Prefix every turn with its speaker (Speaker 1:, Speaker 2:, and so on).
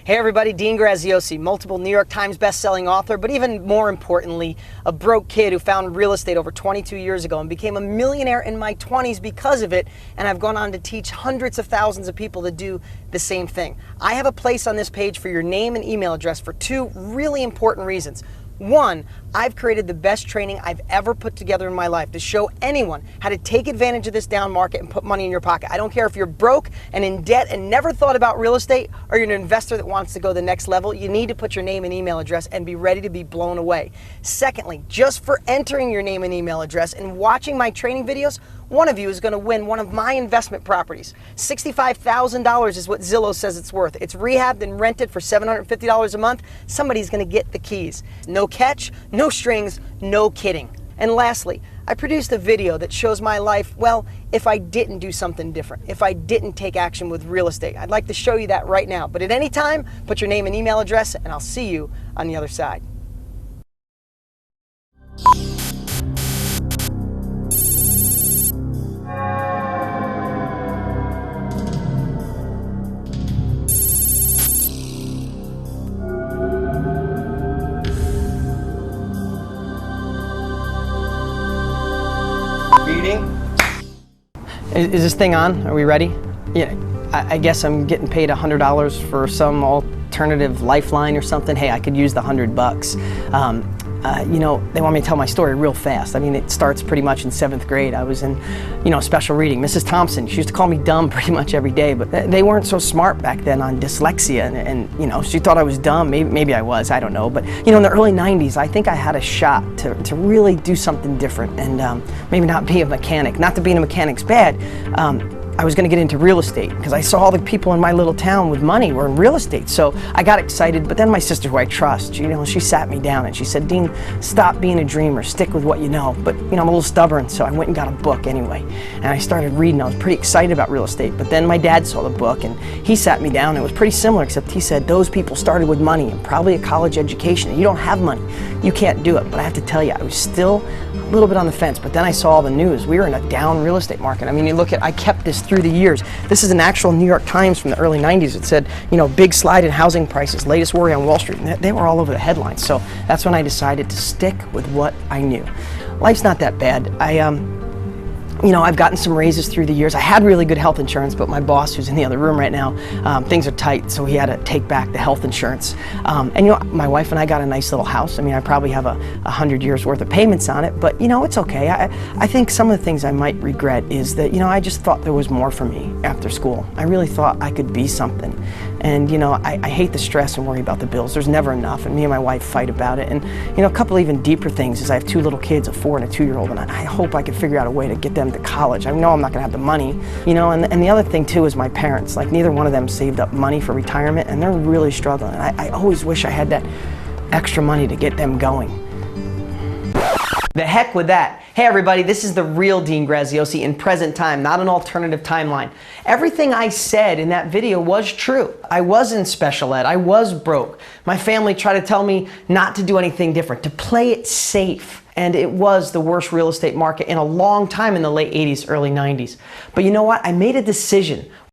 Speaker 1: Hey everybody, Dean Graziosi, multiple New York Times best-selling author, but even more importantly, a broke kid who found real estate over 22 years ago and became a millionaire in my 20s because of it, and I've gone on to teach hundreds of thousands of people to do the same thing. I have a place on this page for your name and email address for two really important reasons. One, I've created the best training I've ever put together in my life to show anyone how to take advantage of this down market and put money in your pocket. I don't care if you're broke and in debt and never thought about real estate, or you're an investor that wants to go the next level. You need to put your name and email address and be ready to be blown away. Secondly, just for entering your name and email address and watching my training videos, one of you is going to win one of my investment properties. $65,000 is what Zillow says it's worth. It's rehabbed and rented for $750 a month. Somebody's going to get the keys. No catch, no strings, no kidding. And lastly, I produced a video that shows my life, well, if I didn't do something different, if I didn't take action with real estate. I'd like to show you that right now. But at any time, put your name and email address, and I'll see you on the other side. Is this thing on? Are we ready? Yeah, I guess I'm getting paid $100 for some alternative lifeline or something. Hey, I could use the $100. You know, they want me to tell my story real fast. I mean, it starts pretty much in 7th grade. I was in, special reading. Mrs. Thompson, she used to call me dumb pretty much every day, but they weren't so smart back then on dyslexia, and she thought I was dumb. Maybe I was, I don't know. But, in the early 90s, I think I had a shot to really do something different and maybe not be a mechanic. Not that being a mechanic's bad. I was going to get into real estate because I saw all the people in my little town with money were in real estate. So I got excited, but then my sister, who I trust, she sat me down and she said, Dean, stop being a dreamer, stick with what you know. But I'm a little stubborn, so I went and got a book anyway. And I started reading. I was pretty excited about real estate, but then my dad saw the book and he sat me down. It was pretty similar, except he said, those people started with money and probably a college education, and you don't have money. You can't do it. But I have to tell you, I was still a little bit on the fence, but then I saw all the news. We were in a down real estate market. I mean, you look at, I kept this through the years. This is an actual New York Times from the early 90s. It said, big slide in housing prices, latest worry on Wall Street. And they were all over the headlines. So that's when I decided to stick with what I knew. Life's not that bad. I've gotten some raises through the years. I had really good health insurance, but my boss, who's in the other room right now, things are tight, so he had to take back the health insurance. My wife and I got a nice little house. I mean, I probably have 100 years worth of payments on it, but it's okay. I think some of the things I might regret is that, I just thought there was more for me after school. I really thought I could be something. And, I hate the stress and worry about the bills. There's never enough, and me and my wife fight about it. And, a couple even deeper things is I have 2 little kids, a 4 and a 2-year-old, and I hope I could figure out a way to get them to college. I know I'm not going to have the money, and the other thing too is my parents. Like, neither one of them saved up money for retirement, and they're really struggling. And I always wish I had that extra money to get them going. The heck with that. Hey everybody, this is the real Dean Graziosi in present time, not an alternative timeline. Everything I said in that video was true. I was in special ed. I was broke. My family tried to tell me not to do anything different, to play it safe. And it was the worst real estate market in a long time in the late 80s, early 90s. But you know what? I made a decision.